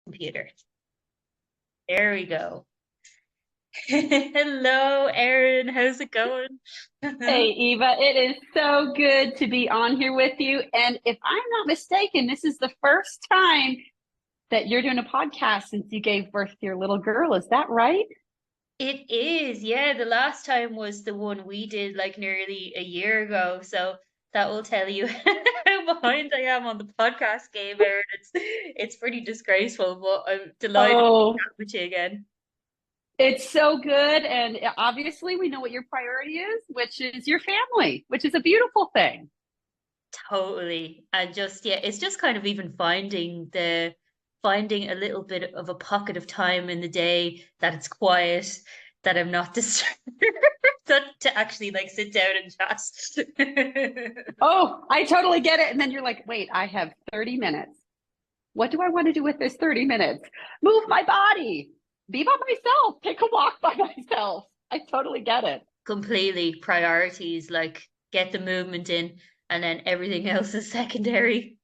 Computer. There we go. Hello, Erin. How's it going? Hey, Eva, it is so good to be on here with you. And if I'm not mistaken, this is the first time that you're doing a podcast since you gave birth to your little girl. Is that right? It is, yeah. The last time was the one we did like nearly a year ago. So that will tell you how behind I am on the podcast game, Erin. It's pretty disgraceful, but I'm delighted to Oh, chat with you again. it's so good. And obviously, we know what your priority is, which is your family, which is a beautiful thing. Totally. And just yeah, it's just kind of even finding a little bit of a pocket of time in the day that it's quiet, that I'm not disturbed, that to actually like sit down and chat. Oh, I totally get it. And then you're like, wait, I have 30 minutes. What do I want to do with this 30 minutes? Move my body, be by myself, take a walk by myself. I totally get it. Completely priorities, like get the movement in, and then everything else is secondary.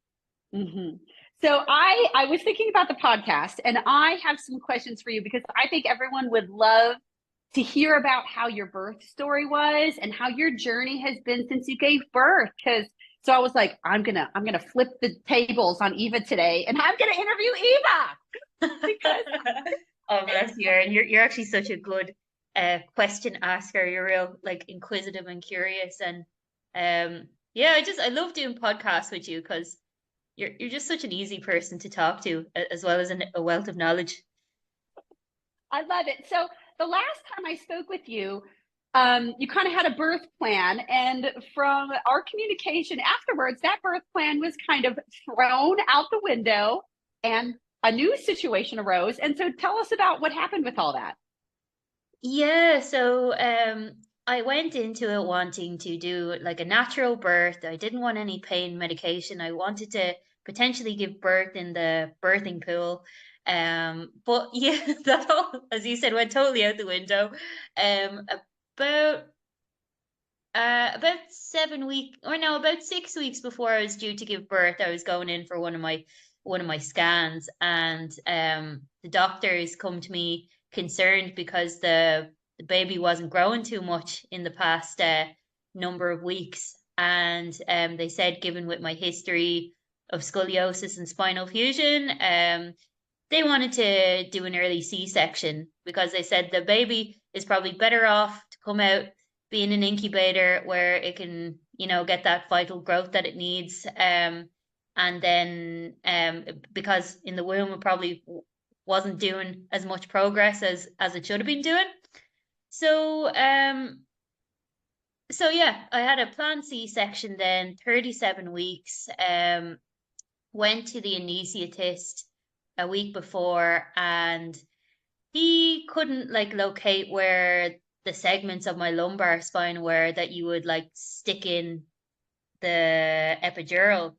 Mhm. So I was thinking about the podcast and I have some questions for you because I think everyone would love to hear about how your birth story was and how your journey has been since you gave birth. Because so I was like, I'm gonna flip the tables on Eva today and I'm gonna interview Eva because Oh, bless you, Erin. You're actually such a good question asker. You're real like inquisitive and curious, and yeah, I love doing podcasts with you because you're just such an easy person to talk to, as well as a wealth of knowledge. I love it. So the last time I spoke with you, you kind of had a birth plan, and from our communication afterwards, that birth plan was kind of thrown out the window, and a new situation arose. And so, tell us about what happened with all that. Yeah, so I went into it wanting to do like a natural birth. I didn't want any pain medication. I wanted to potentially give birth in the birthing pool. But yeah, that all, as you said, went totally out the window. About about 7 week or no, about 6 weeks before I was due to give birth, I was going in for one of my scans, and the doctors come to me concerned because the baby wasn't growing too much in the past number of weeks, and they said, given with my history of scoliosis and spinal fusion, they wanted to do an early C-section because they said the baby is probably better off to come out, be in an incubator where it can, get that vital growth that it needs. And then because in the womb it probably wasn't doing as much progress as it should have been doing. So so yeah, I had a planned C-section then, 37 weeks. Went to the anesthetist a week before, and he couldn't like locate where the segments of my lumbar spine were that you would like stick in the epidural.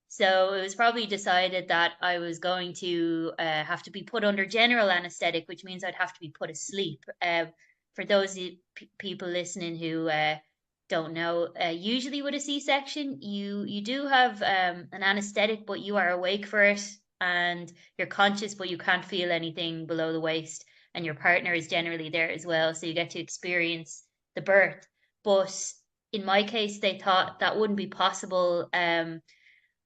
So it was probably decided that I was going to have to be put under general anesthetic, which means I'd have to be put asleep. For those people listening who don't know, usually with a C-section, you do have an anesthetic, but you are awake for it, and you're conscious, but you can't feel anything below the waist, and your partner is generally there as well, so you get to experience the birth. But in my case, they thought that wouldn't be possible.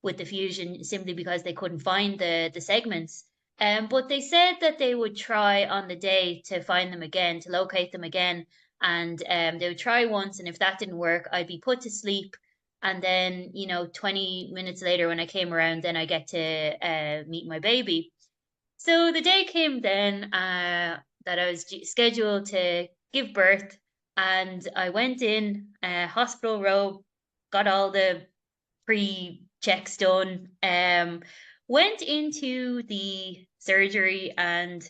With the fusion, simply because they couldn't find the segments. But they said that they would try on the day to find them again, to locate them again, and they would try once, and if that didn't work, I'd be put to sleep, and then 20 minutes later when I came around, then I get to meet my baby. So the day came then that I was scheduled to give birth, and I went in hospital robe, got all the pre-checks done. Went into the surgery, and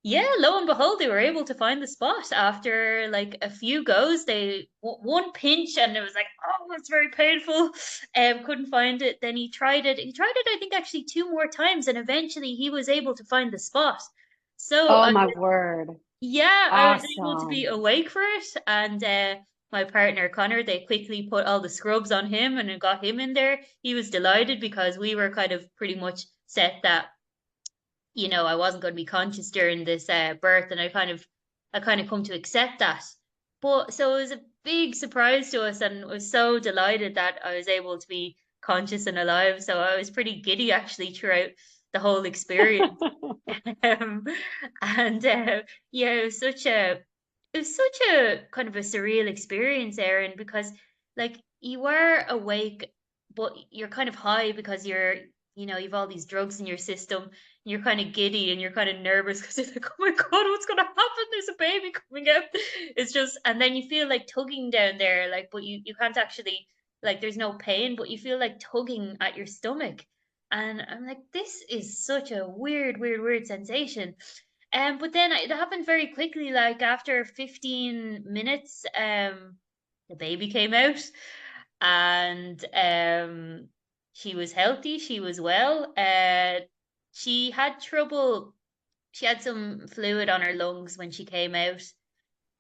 yeah, lo and behold, they were able to find the spot after like a few goes. They one pinch, and it was like, oh, it's very painful. Couldn't find it. Then he tried it. He tried it, I think, actually two more times, and eventually he was able to find the spot. So Oh my word. yeah, I was able to be Awesome. awake for it, and my partner Connor, they quickly put all the scrubs on him and it got him in there. He was delighted because we were kind of pretty much set that, I wasn't going to be conscious during this birth, and I kind of come to accept that. But so it was a big surprise to us, and I was so delighted that I was able to be conscious and alive. So I was pretty giddy actually throughout the whole experience. Um, and yeah, it was such a kind of a surreal experience, Erin, because like you are awake, but you're kind of high because you've all these drugs in your system, and you're kind of giddy and you're kind of nervous because it's like, oh my God, what's gonna happen? There's a baby coming out. It's just, and then you feel like tugging down there, like, but you can't actually, like, there's no pain, but you feel like tugging at your stomach. And I'm like, this is such a weird, weird, weird sensation. But then it happened very quickly. Like after 15 minutes, the baby came out, and she was healthy. She was well. She had trouble. She had some fluid on her lungs when she came out.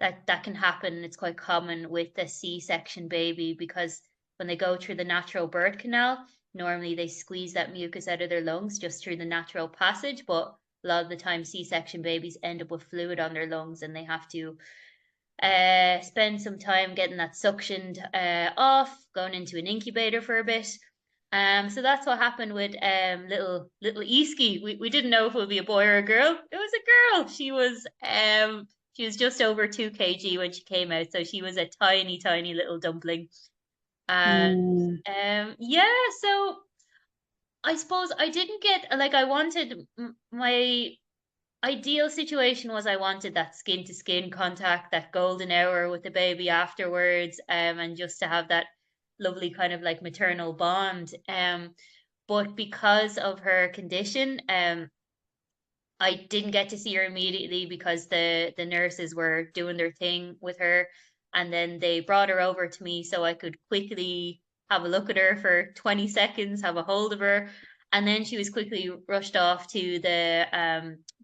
That can happen. It's quite common with a C-section baby because when they go through the natural birth canal, normally they squeeze that mucus out of their lungs just through the natural passage, but a lot of the time C-section babies end up with fluid on their lungs and they have to spend some time getting that suctioned off, going into an incubator for a bit. So that's what happened with little Eski. We didn't know if it would be a boy or a girl. It was a girl. She was just over 2 kg when she came out, so she was a tiny, tiny little dumpling. And Mm. yeah, so I suppose I didn't get like I wanted my ideal situation was I wanted that skin to skin contact, that golden hour with the baby afterwards, and just to have that lovely kind of like maternal bond. But because of her condition, I didn't get to see her immediately because the nurses were doing their thing with her, and then they brought her over to me so I could quickly have a look at her for 20 seconds, have a hold of her, and then she was quickly rushed off to the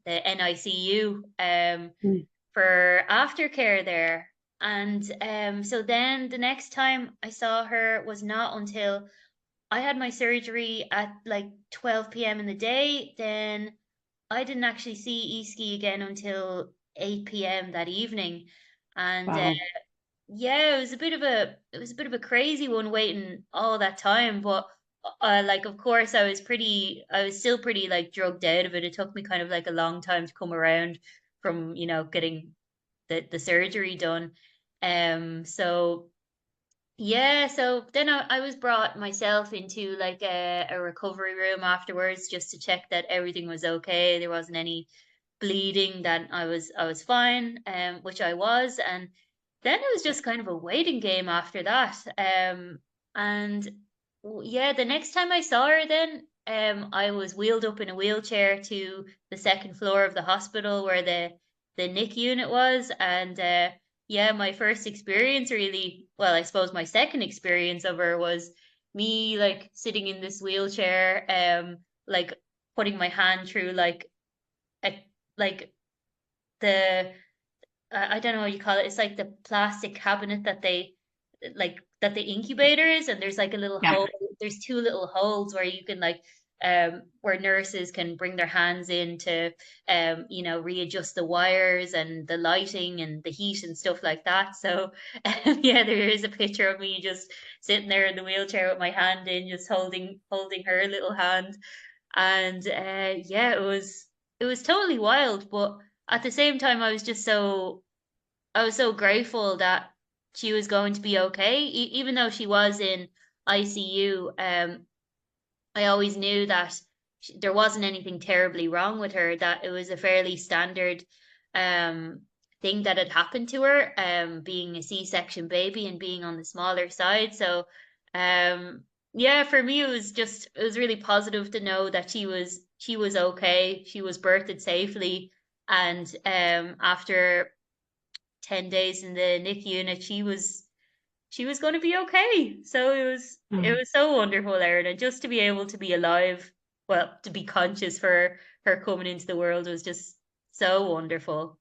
NICU Mm. for aftercare there. And so then the next time I saw her was not until I had my surgery at like 12 p.m. in the day. Then I didn't actually see Eski again until 8 p.m. that evening. And Wow. yeah, it was a bit of a crazy one waiting all that time, but like of course I was still pretty like drugged out of it. It took me kind of like a long time to come around from, getting the surgery done. So yeah, so then I was brought myself into like a recovery room afterwards just to check that everything was okay. There wasn't any bleeding, that I was fine, which I was, and then it was just kind of a waiting game after that. And yeah, the next time I saw her, then I was wheeled up in a wheelchair to the second floor of the hospital where the NIC unit was, and yeah, my first experience really, well, I suppose my second experience of her was me like sitting in this wheelchair, like putting my hand through a like the I don't know what you call it. It's like the plastic cabinet that the incubator is, and there's like a little Yeah. hole. There's two little holes where you can like where nurses can bring their hands in to readjust the wires and the lighting and the heat and stuff like that. So yeah, there is a picture of me just sitting there in the wheelchair with my hand in, just holding her little hand. And yeah, it was totally wild, but at the same time I was so grateful that she was going to be okay, even though she was in ICU. I always knew that there wasn't anything terribly wrong with her, that it was a fairly standard um, thing that had happened to her, being a C-section baby and being on the smaller side. So, yeah, for me, it was really positive to know that she was okay. She was birthed safely. And after 10 days in the NIC unit, she was going to be okay. So it Mm. was so wonderful, Erin, and just to be able to be alive, well, to be conscious for her coming into the world was just so wonderful.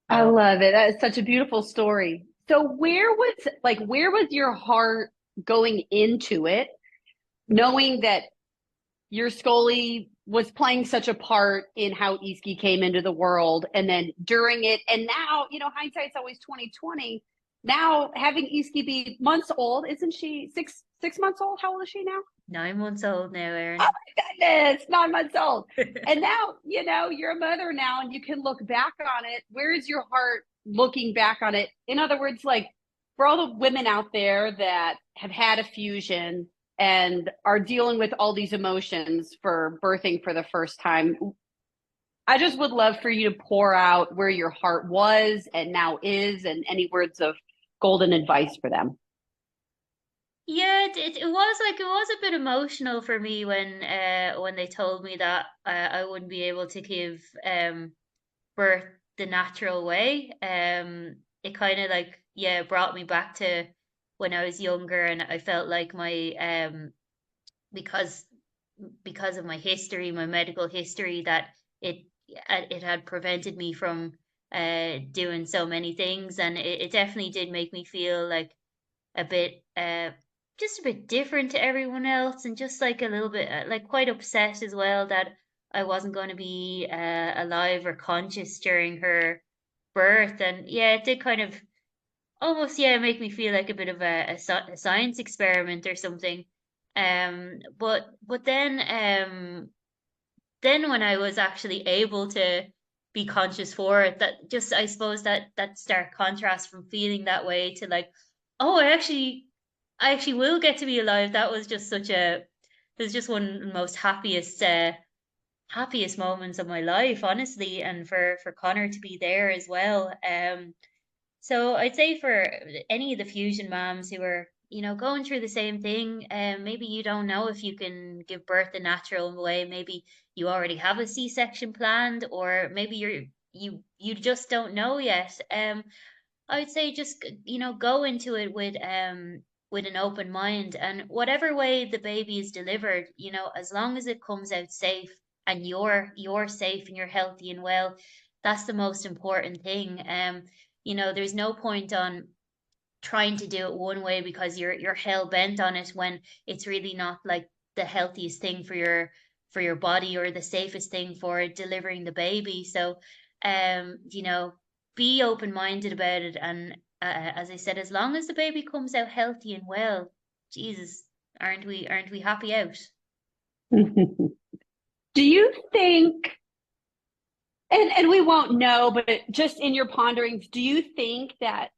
I So love it. That is such a beautiful story. So where was your heart going into it, knowing that your was playing such a part in how Iski came into the world, and then during it, and now, hindsight's always 2020. Now having Iski be months old, isn't she 6 months old? How old is she now? 9 months old now, Erin. Oh my goodness, 9 months old. And now, you're a mother now, and you can look back on it. Where is your heart looking back on it? In other words, like, for all the women out there that have had a fusion and are dealing with all these emotions for birthing for the first time, I just would love for you to pour out where your heart was and now is, and any words of golden advice for them. Yeah, it was a bit emotional for me when they told me that I wouldn't be able to give birth the natural way. It kind of like, yeah, brought me back to when I was younger, and I felt like my because because of my history, my medical history, that it it had prevented me from doing so many things, and it definitely did make me feel like a bit just a bit different to everyone else, and just like a little bit like quite upset as well that I wasn't going to be alive or conscious during her birth. And yeah, it did kind of almost, yeah, make me feel like a bit of a science experiment or something. But then when I was actually able to be conscious for it, that just, I suppose, that stark contrast from feeling that way to like, oh, I actually will get to be alive. That was just such a, it was just one of the most happiest moments of my life, honestly, and for Connor to be there as well. So I'd say for any of the fusion moms who are, going through the same thing, maybe you don't know if you can give birth the natural way. Maybe you already have a C-section planned, or maybe you just don't know yet. I'd say just, go into it with an open mind, and whatever way the baby is delivered, as long as it comes out safe and you're safe and you're healthy and well, that's the most important thing. There's no point on trying to do it one way because you're hell bent on it, when it's really not like the healthiest thing for your body, or the safest thing for delivering the baby. So be open minded about it, and as I said, as long as the baby comes out healthy and well, Jesus, aren't we happy out? Do you think, and we won't know, but just in your ponderings, do you think that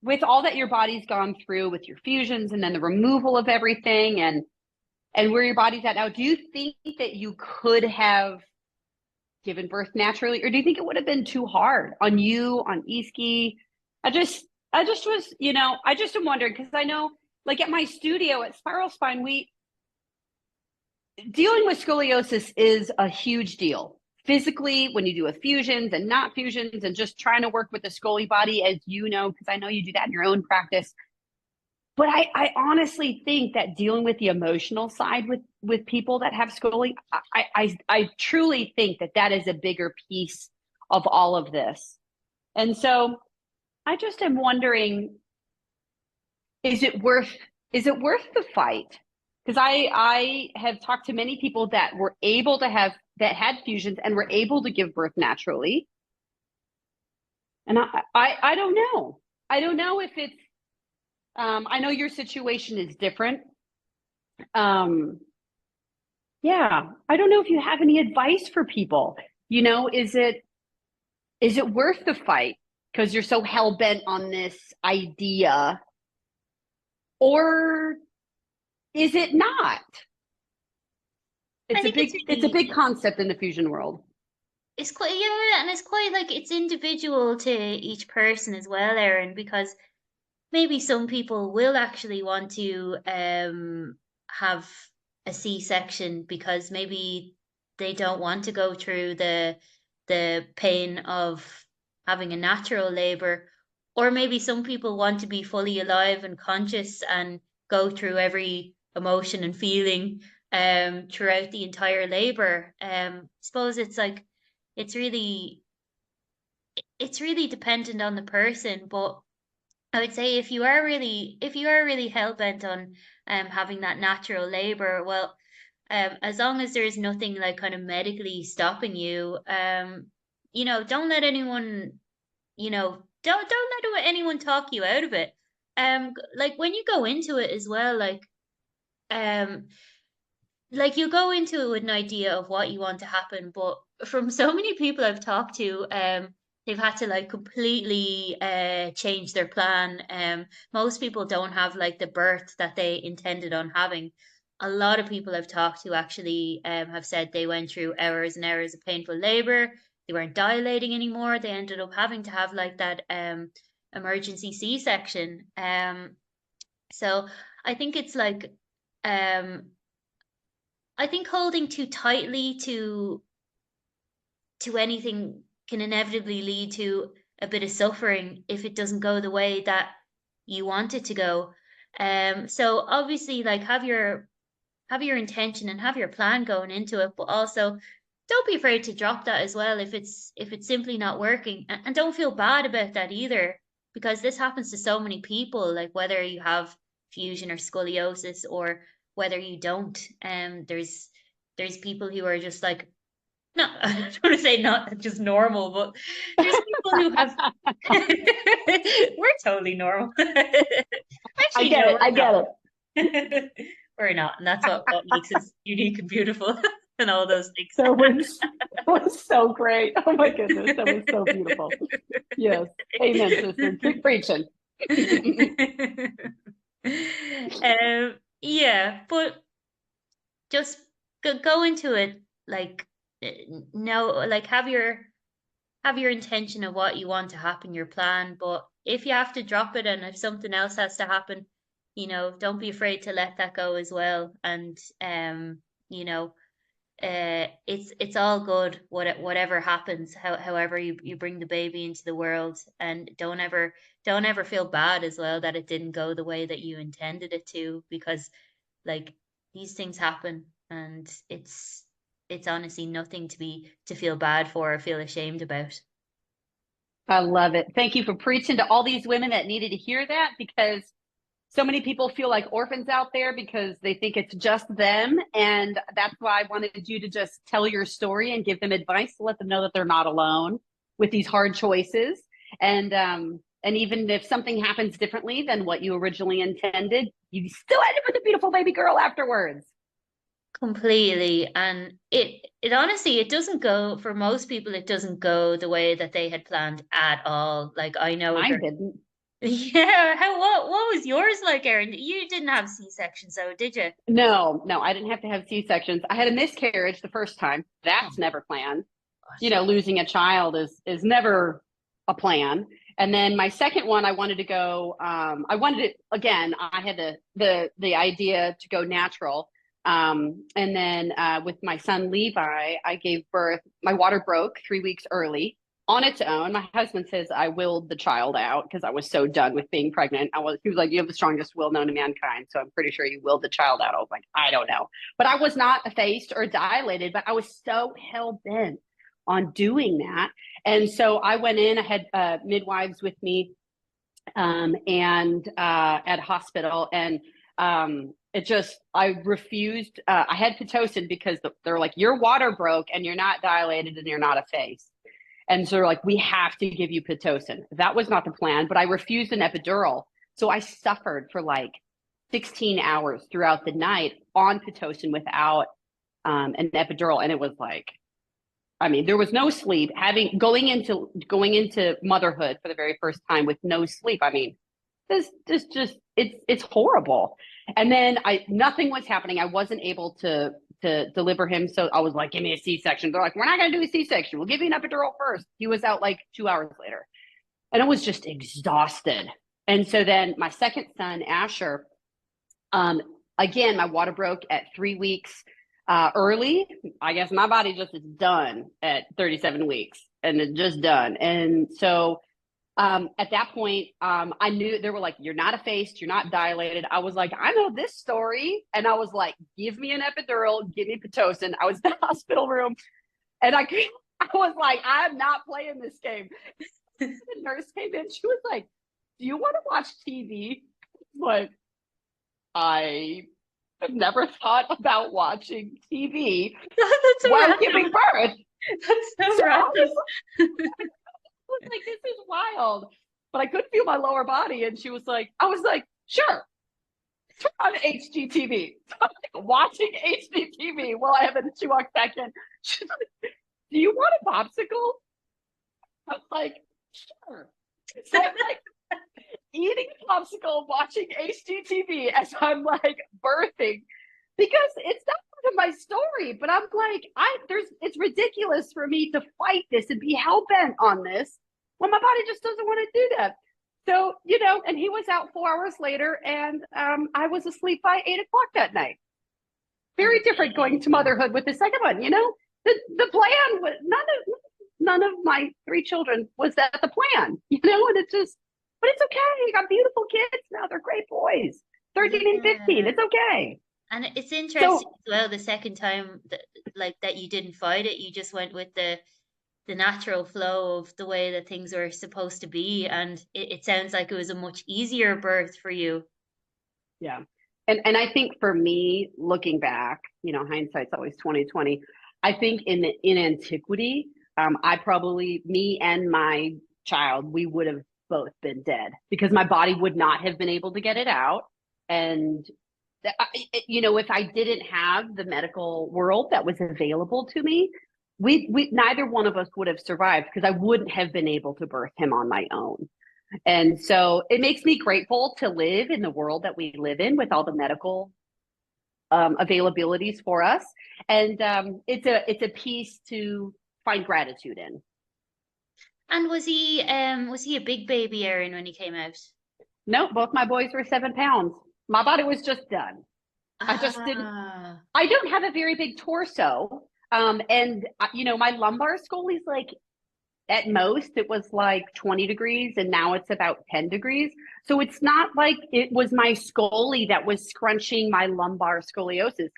with all that your body's gone through with your fusions and then the removal of everything, and where your body's at now, do you think that you could have given birth naturally, or do you think it would have been too hard on you, on Iski? I just am wondering, because I know, like, at my studio at Spiral Spine, we dealing with scoliosis is a huge deal physically, when you do with fusions and not fusions, and just trying to work with the scoli body, as you know, because I know you do that in your own practice. But I honestly think that dealing with the emotional side with people that have scoli, I truly think that is a bigger piece of all of this. And so I just am wondering, is it worth the fight? Because I have talked to many people that were able to have, that had fusions and were able to give birth naturally. And I don't know. I don't know if it's, I know your situation is different. Yeah, I don't know if you have any advice for people. Is it worth the fight because you're so hell bent on this idea, or is it not? I It's a think big it's a big concept in the fusion world. it's quite, yeah, and it's quite like it's individual to each person as well, Erin, because maybe some people will actually want to have a C-section because maybe they don't want to go through the pain of having a natural labor, or maybe some people want to be fully alive and conscious and go through every emotion and feeling throughout the entire labor. I suppose it's really it's really dependent on the person, but I would say if you are really hell bent on having that natural labor, well, as long as there's nothing like kind of medically stopping you, don't let anyone, don't let anyone talk you out of it. Like when you go into it as well, um, like you go into it with an idea of what you want to happen, but from so many people I've talked to, they've had to like completely change their plan. Most people don't have like the birth that they intended on having. A lot of people I've talked to actually have said they went through hours and hours of painful labor. They weren't dilating anymore. They ended up having to have like that emergency C-section. So I think it's like um I think holding too tightly to anything can inevitably lead to a bit of suffering if it doesn't go the way that you want it to go. So obviously, like have your intention and have your plan going into it, but also don't be afraid to drop that as well if it's simply not working, and don't feel bad about that either, because this happens to so many people. Like whether you have fusion or scoliosis or whether you don't, there's people who are just like no, I don't want to say not just normal, but there's people who have. We're totally normal. I Actually, get no, it. I we're get not. it. We're not, and that's what makes us unique and beautiful, and all those That was so great. Oh my goodness, that was so beautiful. Yes. Amen, sister. Keep preaching. Yeah, but just go into it like no, like have your intention of what you want to happen, your plan. But if you have to drop it and if something else has to happen, don't be afraid to let that go as well. And you know, it's all good. Whatever happens, however you bring the baby into the world, and don't ever feel bad as well that it didn't go the way that you intended it to, because like these things happen, and it's honestly nothing to feel bad for or feel ashamed about. I love it. Thank you for preaching to all these women that needed to hear that, because so many people feel like orphans out there because they think it's just them. And that's why I wanted you to just tell your story and give them advice to let them know that they're not alone with these hard choices. And even if something happens differently than what you originally intended, you still end up with a beautiful baby girl afterwards. Completely. And it honestly, it doesn't go for most people, it doesn't go the way that they had planned at all. Like I know Mine there. didn't. Yeah, what was yours like, Erin? You didn't have C-section, so did you? No, no, I didn't have to have C-sections. I had a miscarriage the first time. Oh That's never planned. You gosh. know, losing a child is never a plan. And then my second one, I wanted to go. I wanted it again. I had the idea to go natural. And then with my son Levi, I gave birth. My water broke 3 weeks early on its own. My husband says I willed the child out because I was so done with being pregnant. He was like, "You have the strongest will known to mankind." So I'm pretty sure you willed the child out. I was like, I don't know. But I was not effaced or dilated, but I was so hell bent on doing that. And so I went in, I had midwives with me and at hospital. And I refused. I had Pitocin because they're like, your water broke and you're not dilated and you're not effaced. And so they're like, we have to give you Pitocin. That was not the plan, but I refused an epidural. So I suffered for like 16 hours throughout the night on Pitocin without an epidural. And it was like, I mean, there was no sleep. Going into motherhood for the very first time with no sleep. I mean, this just it's horrible. And then nothing was happening. I wasn't able to deliver him, so I was like, "Give me a C-section." They're like, "We're not going to do a C-section. We'll give you an epidural first." He was out like 2 hours later, and I was just exhausted. And so then my second son, Asher, um, again, my water broke at 3 weeks early. I guess my body just is done at 37 weeks and it's just done. And so at that point, I knew they were like, you're not effaced, you're not dilated. I was like, I know this story. And I was like, give me an epidural, give me Pitocin. I was in the hospital room and I was like, I'm not playing this game. The nurse came in. She was like, do you want to watch TV? Like, I I've never thought about watching TV That's so while random. giving birth. That's so So random. was like, this is wild. But I couldn't feel my lower body. And she was like, I was like, sure, turn on HGTV. So I'm like watching HGTV while I have, and she walks back in. She's like, do you want a popsicle? I was like, sure. So I'm like eating a popsicle, watching HGTV as I'm like birthing because it's not part of my story. But I'm like, it's ridiculous for me to fight this and be hell bent on this when my body just doesn't want to do that. So, and he was out 4 hours later, and I was asleep by 8 o'clock that night. Very different going to Amazing. motherhood with the second one. The plan was none of my three children was that the plan. And it's just, but it's okay. I got beautiful kids now. They're great boys, 13 and 15. Yeah. It's okay. And it's interesting So as well, the second time that like that you didn't fight it, you just went with the natural flow of the way that things were supposed to be. And it sounds like it was a much easier birth for you. yeah. And I think for me, looking back, hindsight's always 2020. I think in antiquity, I probably, me and my child, we would have both been dead because my body would not have been able to get it out. And if I didn't have the medical world that was available to me, we neither one of us would have survived because I wouldn't have been able to birth him on my own. And so it makes me grateful to live in the world that we live in with all the medical availabilities for us. And it's a piece to find gratitude in. And was he a big baby, Erin, when he came out? No, both my boys were 7 pounds. My body was just done. I just didn't. Ah, I don't have a very big torso. And my lumbar skull is like at most it was like 20 degrees and now it's about 10 degrees. So it's not like it was my scoli that was scrunching my lumbar scoliosis.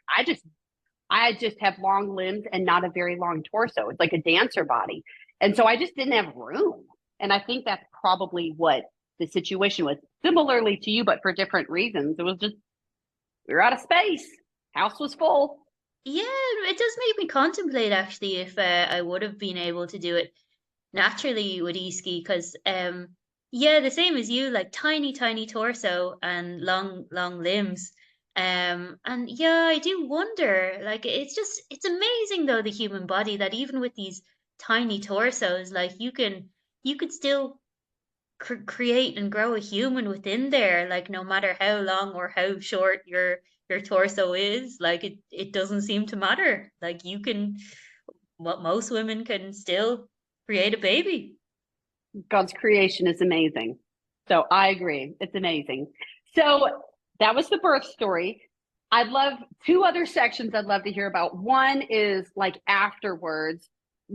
I just have long limbs and not a very long torso. It's like a dancer body. And so I just didn't have room. And I think that's probably what the situation was. Similarly to you, but for different reasons. It was just, we were out of space. House was full. yeah, it does make me contemplate actually if I would have been able to do it naturally with e-ski because yeah, the same as you, like tiny, tiny torso and long, long limbs. And yeah, I do wonder, like it's amazing though, the human body that even with these tiny torsos, like you could still create and grow a human within there, like no matter how long or how short your torso is, like it doesn't seem to matter. Like you can, what most women can still create a baby. God's creation is amazing. So I agree. It's amazing. So that was the birth story. I'd love two other sections I'd love to hear about. One is like afterwards,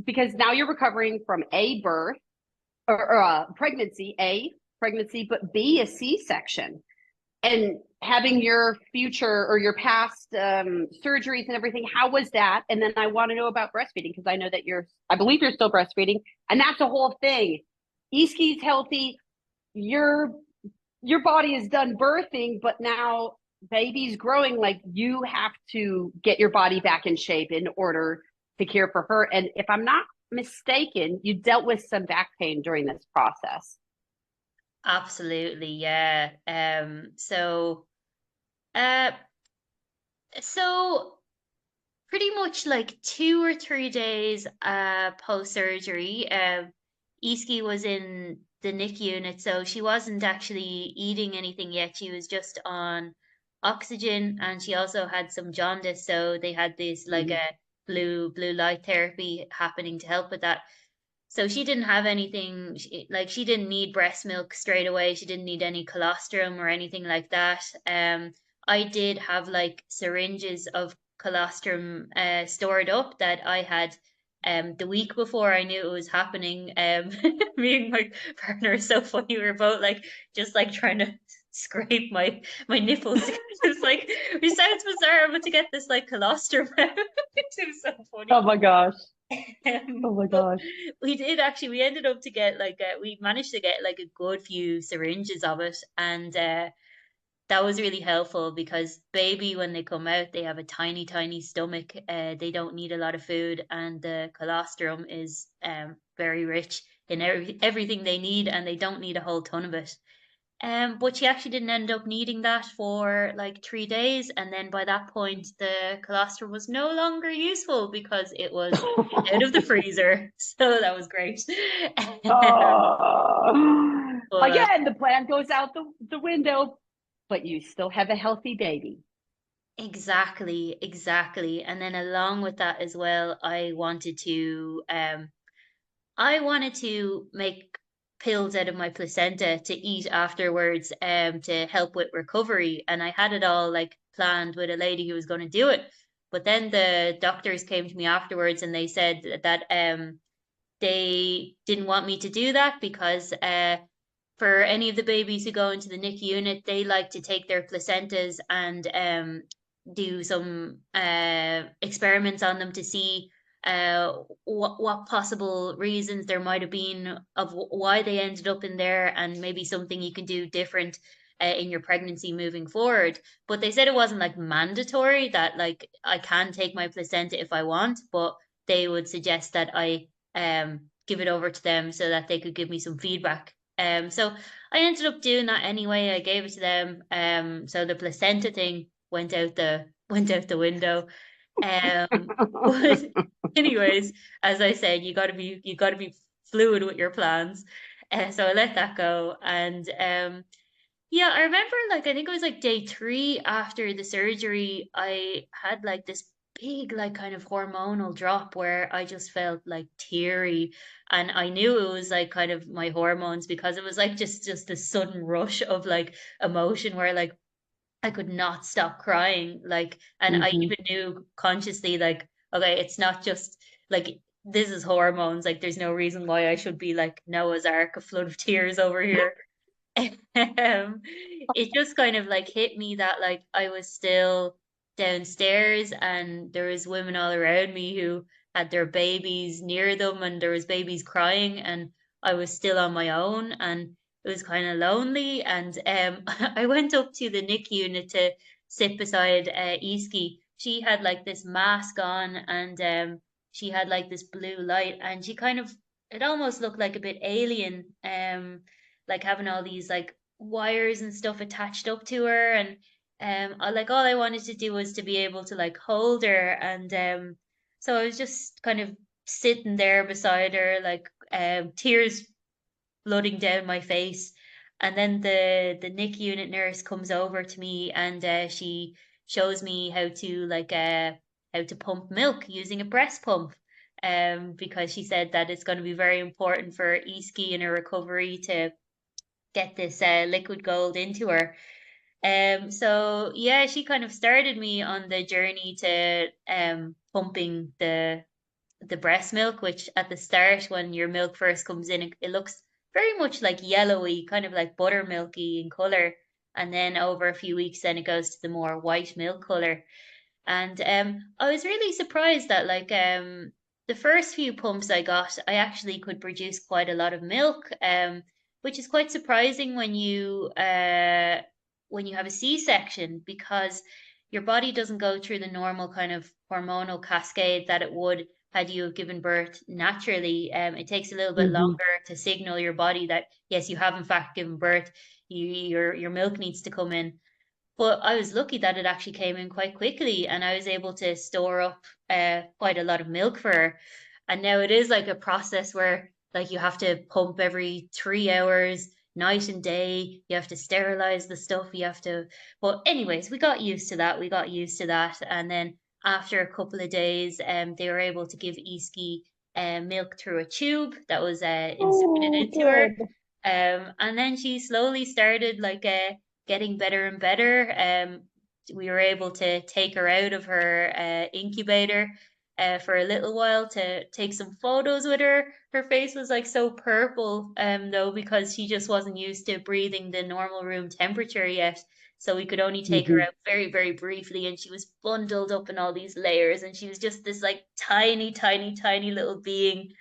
because now you're recovering from a birth or pregnancy, but B, a C-section. And having your future or your past surgeries and everything, how was that? And then I want to know about breastfeeding because I know that I believe you're still breastfeeding, and that's a whole thing. Eski's healthy, your body is done birthing, but now baby's growing. Like you have to get your body back in shape in order to care for her. And if I'm not mistaken, you dealt with some back pain during this process. Absolutely, yeah. Uh so pretty much like 2 or 3 days post surgery, Iski was in the NIC unit, so she wasn't actually eating anything yet. She was just on oxygen, and she also had some jaundice, so they had this like Mhm. a blue light therapy happening to help with that. So she didn't have anything, like she didn't need breast milk straight away. She didn't need any colostrum or anything like that. I did have like syringes of colostrum stored up that I had the week before I knew it was happening. Me and my partner are so funny. We were both like just like trying to scrape my nipples. It's like it sounds bizarre, but to get this like colostrum out, it was so Oh funny. my gosh. Oh my But gosh. we did actually, we ended up to get like we managed to get like a good few syringes of it, and that was really helpful because baby, when they come out, they have a tiny, tiny stomach. They don't need a lot of food, and the colostrum is very rich in everything they need, and they don't need a whole ton of it. But she actually didn't end up needing that for like 3 days, and then by that point, the colostrum was no longer useful because it was out of the freezer. So that was great. But Again, the plan goes out the window, but you still have a healthy baby. exactly, exactly. And then along with that as well, I wanted to make pills out of my placenta to eat afterwards, to help with recovery. And I had it all like planned with a lady who was going to do it. But then the doctors came to me afterwards and they said that they didn't want me to do that because for any of the babies who go into the NICU unit, they like to take their placentas and do some experiments on them to see what possible reasons there might have been of why they ended up in there, and maybe something you can do different in your pregnancy moving forward. But they said it wasn't like mandatory, that like I can take my placenta if I want, but they would suggest that I give it over to them so that they could give me some feedback. So I ended up doing that anyway. I gave it to them. So the placenta thing went out the window. But anyways, as I said, you gotta be fluid with your plans. So I let that go, and yeah, I remember like I think it was like day 3 after the surgery, I had like this big like kind of hormonal drop where I just felt like teary, and I knew it was like kind of my hormones because it was like just a sudden rush of like emotion where like I could not stop crying, like, and I Mm-hmm. even knew consciously like, okay, it's not just like this is hormones, like there's no reason why I should be like Noah's Ark, a flood of tears over here. It just kind of like hit me that like I was still downstairs and there was women all around me who had their babies near them and there was babies crying and I was still on my own and it was kind of lonely and I went up to the NIC unit to sit beside Iski. She had like this mask on and she had like this blue light and she kind of it almost looked like a bit alien like having all these like wires and stuff attached up to her and like all I wanted to do was to be able to like hold her and so I was just kind of sitting there beside her like tears flooding down my face and then the NIC unit nurse comes over to me and she shows me how to pump milk using a breast pump because she said that it's going to be very important for Iski in her recovery to get this liquid gold into her. So yeah, she kind of started me on the journey to pumping the breast milk, which at the start when your milk first comes in, it looks very much like yellowy, kind of like buttermilky in color. And then over a few weeks, then it goes to the more white milk color. And I was really surprised that the first few pumps I got, I actually could produce quite a lot of milk, which is quite surprising when you have a C-section because your body doesn't go through the normal kind of hormonal cascade that it would had you have given birth naturally. It takes a little bit Mm-hmm. longer to signal your body that yes, you have in fact given birth. Your milk needs to come in. But I was lucky that it actually came in quite quickly and I was able to store up quite a lot of milk for her. And now it is like a process where like you have to pump every 3 hours, night and day. You have to sterilize the stuff. You have to. But anyways, we got used to that. We got used to that. And then after a couple of days, they were able to give Iski milk through a tube that was inserted Oh, into her. good. And then she slowly started getting better and better. We were able to take her out of her incubator for a little while to take some photos with her. Her face was like so purple, though, because she just wasn't used to breathing the normal room temperature yet. So we could only take her Mm-hmm. out very, very briefly, and she was bundled up in all these layers, and she was just this like tiny, tiny, tiny little being.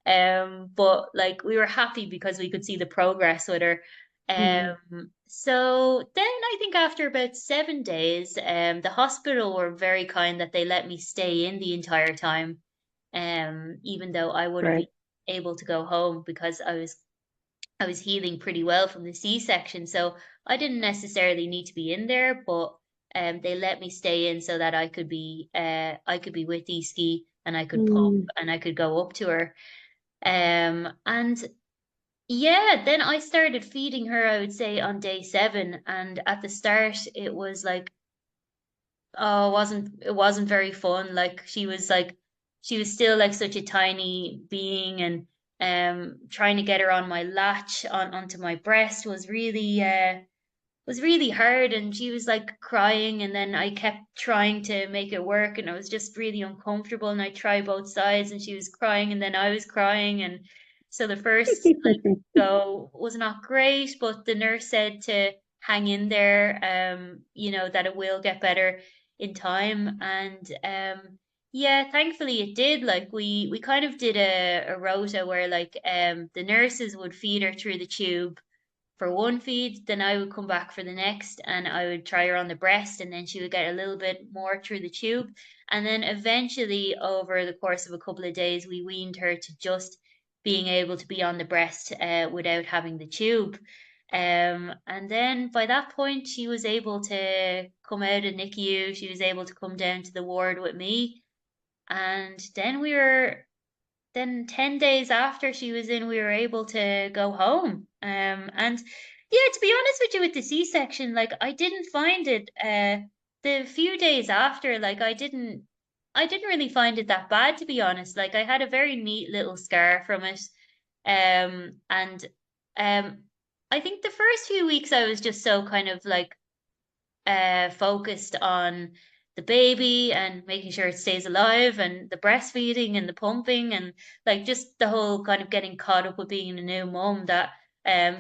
But like we were happy because we could see the progress with her. Mhm. So then I think after about 7 days, the hospital were very kind that they let me stay in the entire time, even though I would have been Great. able to go home because I was healing pretty well from the C-section. So I didn't necessarily need to be in there, but they let me stay in so that I could be with Iski and I could pump Mm. and I could go up to her. And yeah, then I started feeding her, I would say, on day 7. And at the start, it was like, oh, it wasn't very fun. She was still like such a tiny being, and trying to get her on my latch onto my breast was really hard, and she was like crying, and then I kept trying to make it work, and I was just really uncomfortable, and I tried both sides, and she was crying and then I was crying, and so the first go was not great, but the nurse said to hang in there, that it will get better in time. And yeah, thankfully it did. Like we kind of did a rota where like the nurses would feed her through the tube for one feed, then I would come back for the next and I would try her on the breast, and then she would get a little bit more through the tube. And then eventually, over the course of a couple of days, we weaned her to just being able to be on the breast without having the tube. And then by that point, she was able to come out of NICU. She was able to come down to the ward with me. And then 10 days after she was in, we were able to go home. And yeah, to be honest with you, with the C-section, like I didn't find it, the few days after, like I didn't really find it that bad, to be honest. Like I had a very neat little scar from it. And um, I think the first few weeks I was just so kind of like focused on the baby and making sure it stays alive, and the breastfeeding and the pumping, and like just the whole kind of getting caught up with being a new mom, that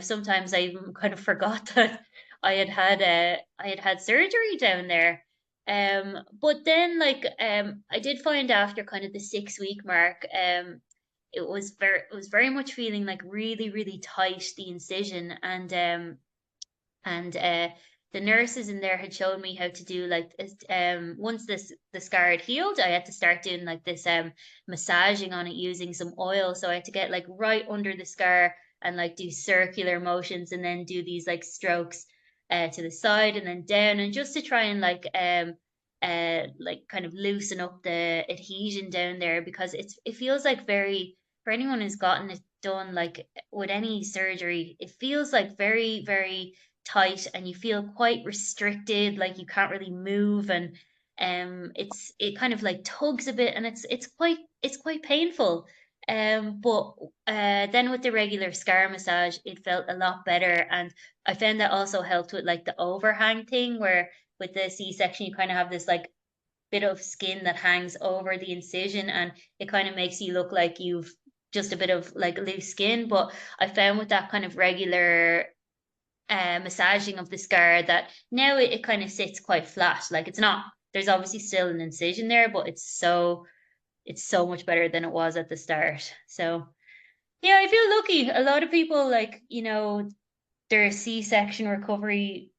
sometimes I even kind of forgot that I had had surgery down there. But then like I did find after kind of the 6 week mark, it was very much feeling like really, really tight, the incision. And the nurses in there had shown me how to do like once the scar had healed, I had to start doing like this massaging on it using some oil. So I had to get like right under the scar and like do circular motions, and then do these like strokes to the side and then down, and just to try and like kind of loosen up the adhesion down there, because it feels like very, for anyone who's gotten it done, like with any surgery, it feels like very, very tight, and you feel quite restricted, like you can't really move. And it kind of like tugs a bit, and it's quite painful. But then with the regular scar massage, it felt a lot better. And I found that also helped with like the overhang thing, where with the C-section you kind of have this like bit of skin that hangs over the incision, and it kind of makes you look like you've just a bit of like loose skin. But I found with that kind of regular massaging of the scar, that now it kind of sits quite flat. Like it's not, there's obviously still an incision there, but it's so much better than it was at the start. So yeah, I feel lucky. A lot of people, like, their C-section recovery,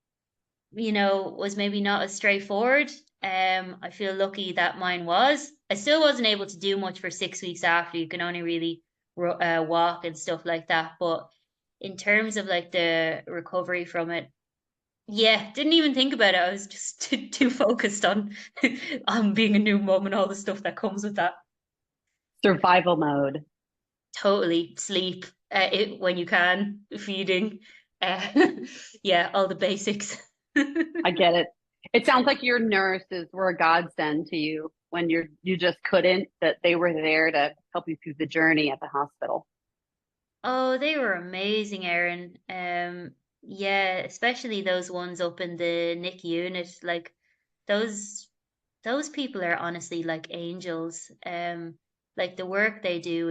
was maybe not as straightforward. I feel lucky that mine was. I still wasn't able to do much for 6 weeks after. You can only really walk and stuff like that. But in terms of like the recovery from it, yeah, didn't even think about it. I was just too focused on on being a new mom and all the stuff that comes with that. Survival mode. Totally sleep when you can, feeding, uh, yeah, all the basics. I get it. It sounds like your nurses were a godsend to you when you just couldn't, that they were there to help you through the journey at the hospital. Oh, they were amazing, Erin. Yeah, especially those ones up in the NIC unit. Like those those people are honestly like angels. Like the work they do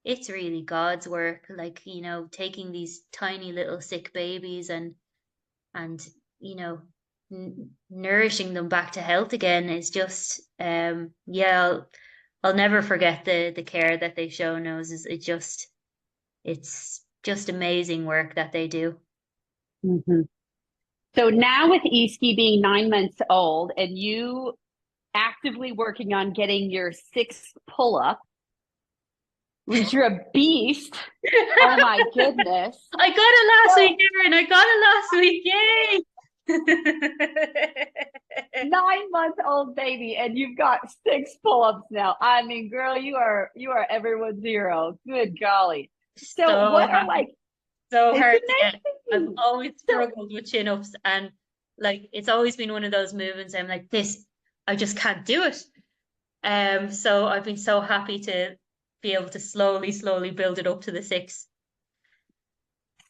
it's really God's work. Like, taking these tiny little sick babies and you know nourishing them back to health again is just yeah, I'll never forget the care that they show. Knows is it just it's just amazing work that they do. Mm-hmm. So now with Eski being 9 months old and you actively working on getting your 6th pull-up, which you're a beast. Oh my goodness. I got it last week, Erin. I got it last week. Yay. 9-month-old baby, and you've got 6 pull-ups now. I mean, girl, you are everyone's hero. Good golly. So what are like so hard to get. I've amazing. always struggled with chin-ups, and like it's always been one of those movements. I'm like, this, I just can't do it. So I've been so happy to be able to slowly build it up to the 6.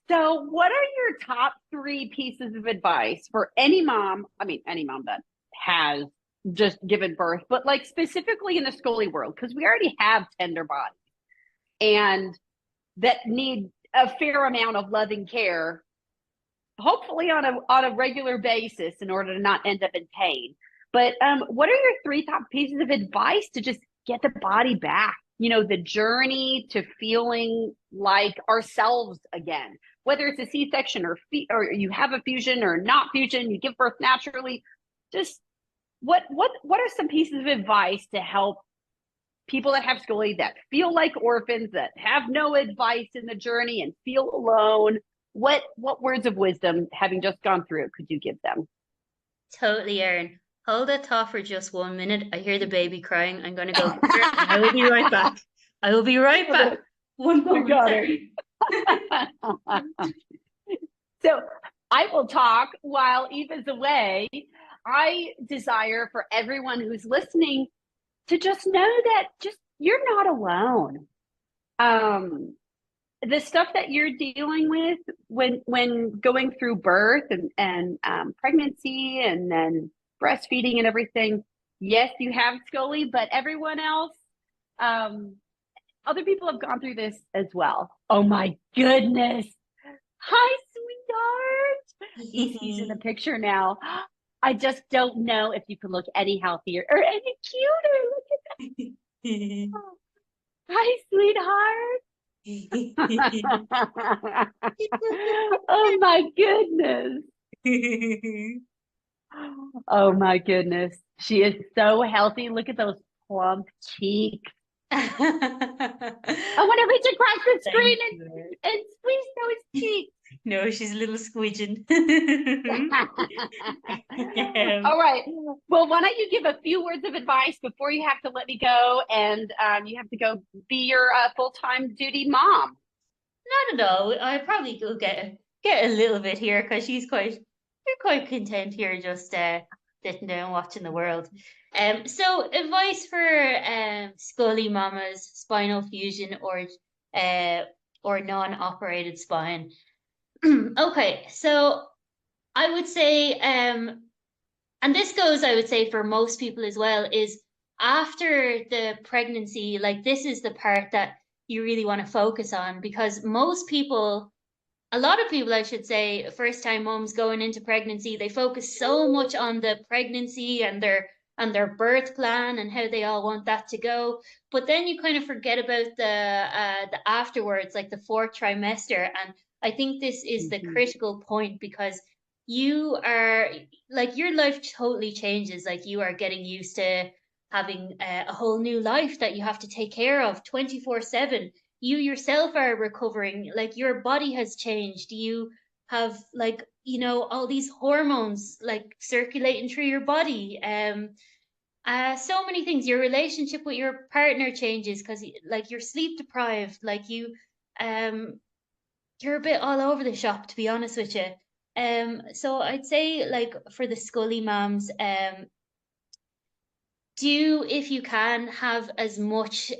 So what are your top 3 pieces of advice for any mom? I mean, any mom that has just given birth, but like specifically in the scoliosis world, because we already have tender bodies and that need a fair amount of loving care, hopefully on a regular basis in order to not end up in pain. But what are your 3 top pieces of advice to just get the body back? You know, the journey to feeling like ourselves again, whether it's a C-section or you have a fusion or not fusion, you give birth naturally. Just what are some pieces of advice to help people that have scoliosis that feel like orphans, that have no advice in the journey and feel alone? What words of wisdom, having just gone through it, could you give them? Totally, Erin. Hold that thought for just 1 minute. I hear the baby crying. I'm going to go get her, and I will be right back. I will be right back. One moment. So I will talk while Eva's away. I desire for everyone who's listening to just know that just you're not alone. The stuff that you're dealing with when going through birth and pregnancy and then breastfeeding and everything. Yes, you have scoliosis, but everyone else, other people have gone through this as well. Oh my goodness. Hi, sweetheart. He's in the picture now. I just don't know if you can look any healthier or any cuter. Look at that. Oh. Hi, sweetheart. Oh my goodness. Oh my goodness. She is so healthy. Look at those plump cheeks. I want to reach across the screen and squeeze those cheeks. No, she's a little squidging. All right. Well, why don't you give a few words of advice before you have to let me go and you have to go be your full-time duty mom? Not at all. I probably go get a little bit here because you're quite content here, just sitting down watching the world. So advice for scully mamas, spinal fusion or non-operated spine. Okay, so I would say and this goes, I would say, for most people as well, is after the pregnancy, like this is the part that you really want to focus on because most people, a lot of people, I should say, first time moms going into pregnancy, they focus so much on the pregnancy and their birth plan and how they all want that to go. But then you kind of forget about the afterwards, like the 4th trimester. And I think this is the critical point because you are like your life totally changes. Like you are getting used to having a whole new life that you have to take care of 24/7. You yourself are recovering, like your body has changed. You have like, all these hormones like circulating through your body. So many things. Your relationship with your partner changes because like you're sleep deprived, like you're a bit all over the shop, to be honest with you. So I'd say like for the scully moms, do, if you can, have as much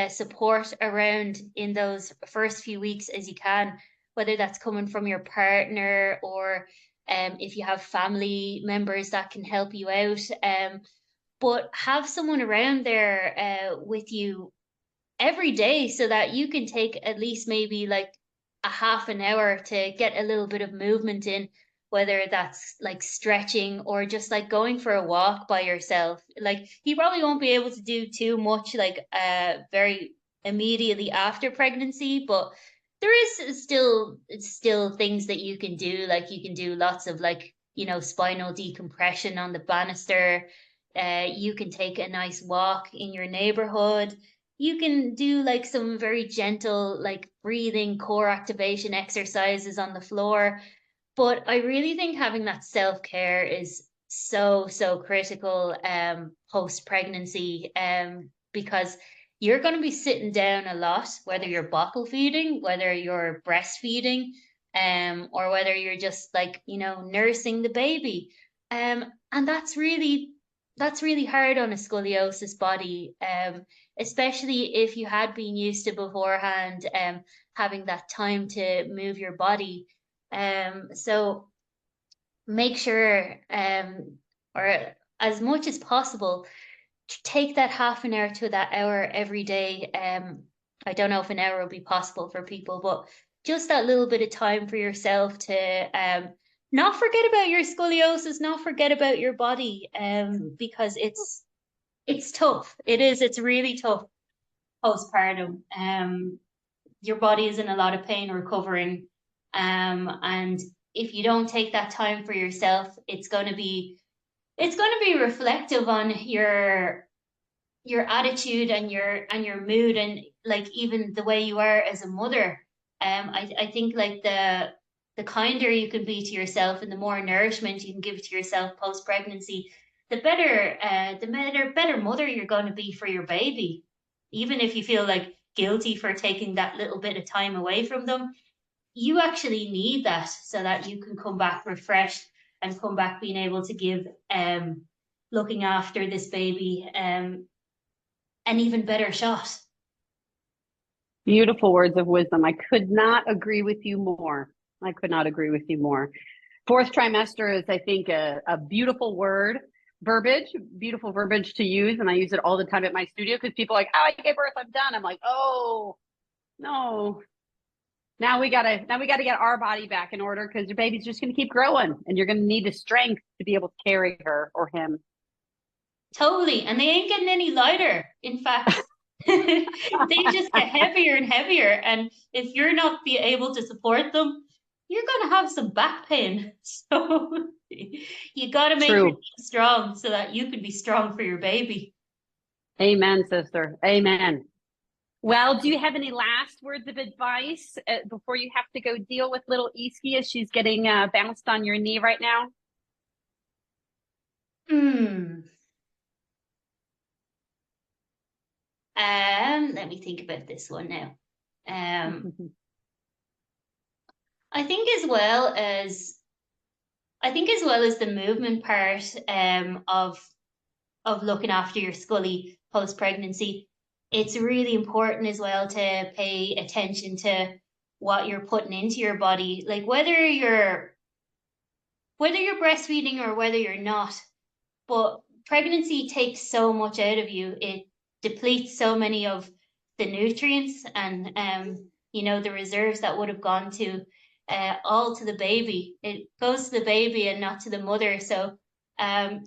support around in those first few weeks as you can, whether that's coming from your partner or if you have family members that can help you out. But have someone around there with you every day so that you can take at least maybe like a half an hour to get a little bit of movement in, whether that's like stretching or just like going for a walk by yourself. Like you probably won't be able to do too much like very immediately after pregnancy, but there is still things that you can do. Like you can do lots of like, spinal decompression on the banister. You can take a nice walk in your neighborhood. You can do like some very gentle, like breathing, core activation exercises on the floor. But I really think having that self-care is so, so critical post-pregnancy, because you're going to be sitting down a lot, whether you're bottle feeding, whether you're breastfeeding, or whether you're just like, nursing the baby. And that's really hard on a scoliosis body, especially if you had been used to beforehand, having that time to move your body. So make sure, or as much as possible, take that half an hour to that hour every day. I don't know if an hour will be possible for people, but just that little bit of time for yourself to not forget about your scoliosis, not forget about your body, because it's tough. It's really tough postpartum. Your body is in a lot of pain recovering. And if you don't take that time for yourself, it's going to be reflective on your attitude and your mood, and like even the way you are as a mother. I think like the kinder you can be to yourself and the more nourishment you can give to yourself post pregnancy, the better mother you're going to be for your baby. Even if you feel like guilty for taking that little bit of time away from them, you actually need that so that you can come back refreshed and come back being able to give looking after this baby an even better shot. Beautiful words of wisdom. I could not agree with you more. I could not agree with you more. Fourth trimester is, I think, a beautiful beautiful verbiage to use. And I use it all the time at my studio because people are like, oh, I gave birth, I'm done. I'm like, oh, no. Now we gotta get our body back in order because your baby's just gonna keep growing and you're gonna need the strength to be able to carry her or him. Totally. And they ain't getting any lighter. In fact, they just get heavier and heavier. And if you're not be able to support them, you're going to have some back pain. So you got to make yourself True. strong so that you can be strong for your baby. Amen, sister. Amen. Well, do you have any last words of advice before you have to go deal with little Iski as she's getting bounced on your knee right now? Hmm. Let me think about this one now. I think as well as the movement part of looking after your scully post pregnancy, it's really important as well to pay attention to what you're putting into your body, like whether you're breastfeeding or whether you're not. But pregnancy takes so much out of you. It depletes so many of the nutrients and the reserves that would have gone to all to the baby. It goes to the baby and not to the mother. So um,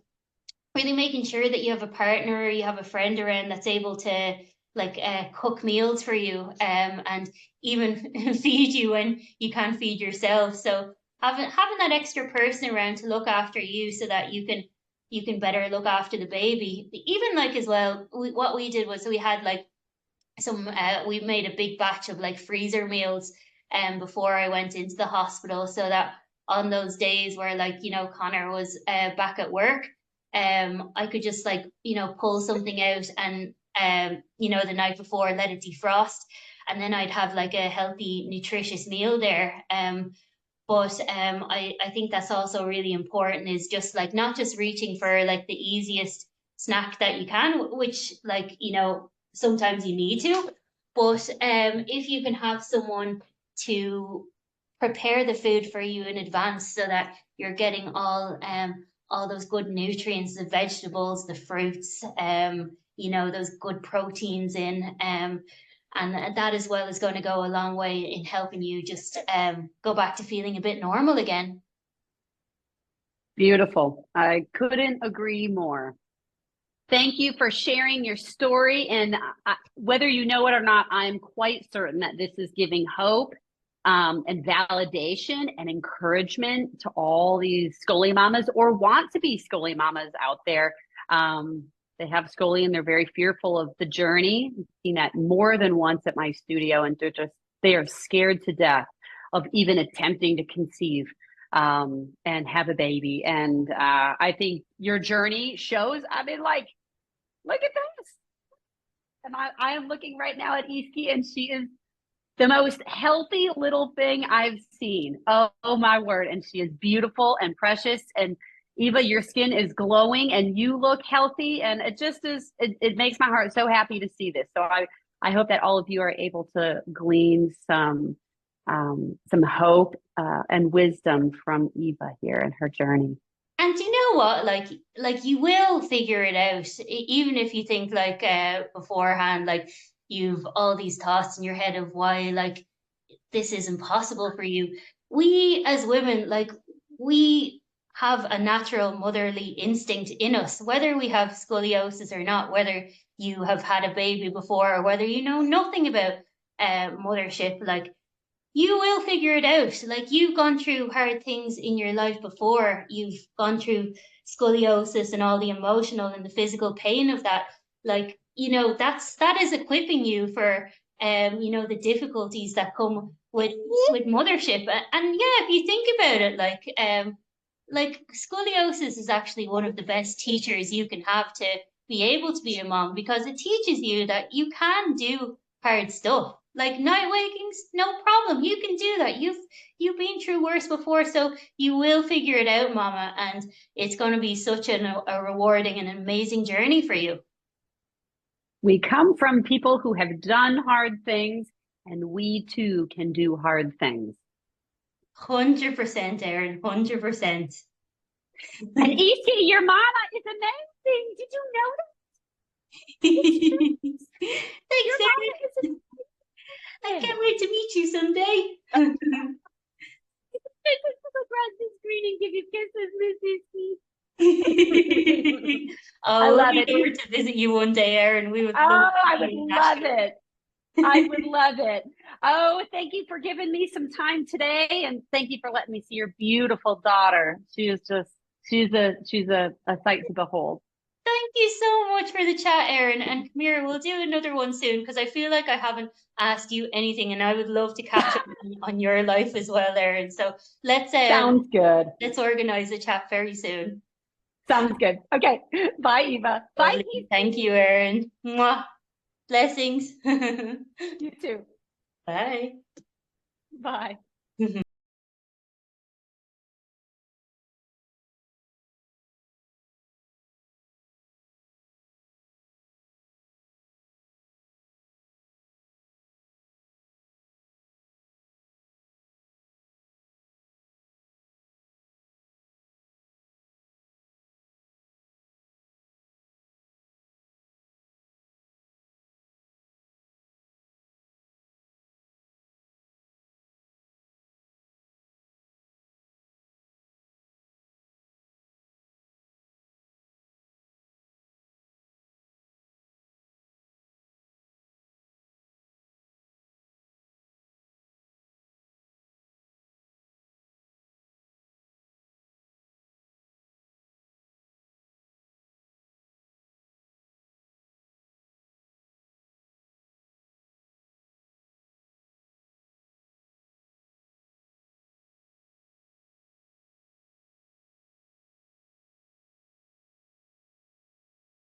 really making sure that you have a partner or you have a friend around that's able to like cook meals for you, and even feed you when you can't feed yourself. So having that extra person around to look after you so that you can better look after the baby. Even like as well, what we did was we had like we made a big batch of like freezer meals before I went into the hospital, so that on those days where like Connor was back at work, I could just like pull something out and the night before let it defrost, and then I'd have like a healthy nutritious meal there. But I think that's also really important, is just like not just reaching for like the easiest snack that you can, which like sometimes you need to, but if you can have someone to prepare the food for you in advance so that you're getting all those good nutrients, the vegetables, the fruits, those good proteins in, and that as well is going to go a long way in helping you just go back to feeling a bit normal again. Beautiful. I couldn't agree more. Thank you for sharing your story. And whether you know it or not, I'm quite certain that this is giving hope and validation and encouragement to all these scolio mamas or want to be scolio mamas out there. They have scolio and they're very fearful of the journey. I've seen that more than once at my studio, and they are scared to death of even attempting to conceive and have a baby. And I think your journey shows, I mean, like, look at this. And I am looking right now at Iski, and she is the most healthy little thing I've seen. Oh my word. And she is beautiful and precious. And Eva, your skin is glowing and you look healthy. And it just is, it makes my heart so happy to see this. So I hope that all of you are able to glean some hope and wisdom from Eva here in her journey. And you know what? Like you will figure it out, even if you think like beforehand, like you've all these thoughts in your head of why like this is impossible for you. We as women, like we have a natural motherly instinct in us, whether we have scoliosis or not, whether you have had a baby before or whether you know nothing about mothership, like you will figure it out. Like you've gone through hard things in your life before. You've gone through scoliosis and all the emotional and the physical pain of that. Like, you know, that is equipping you for you know, the difficulties that come with mothership. And yeah, if you think about it, like scoliosis is actually one of the best teachers you can have to be able to be a mom, because it teaches you that you can do hard stuff. Like night wakings, no problem. You can do that. You've been through worse before, so you will figure it out, Mama. And it's going to be such a rewarding and amazing journey for you. We come from people who have done hard things, and we too can do hard things. 100%, Erin. 100%. And Ishi, your mama is amazing. Did you know that? Thanks, Erin. I can't wait to meet you someday. Across the screen and give you kisses, Mrs. Oh, looking forward to visit you one day, Erin. We would. I would love it. I would love it. Oh, thank you for giving me some time today, and thank you for letting me see your beautiful daughter. She's a sight to behold. Thank you so much for the chat, Erin. And come here, we'll do another one soon, because I feel like I haven't asked you anything, and I would love to catch up on your life as well, Erin. So let's sounds good. Let's organize a chat very soon. Sounds good. Okay. Bye, Eva. Bye. Thank you, Erin. Mwah. Blessings. You too. Bye. Bye.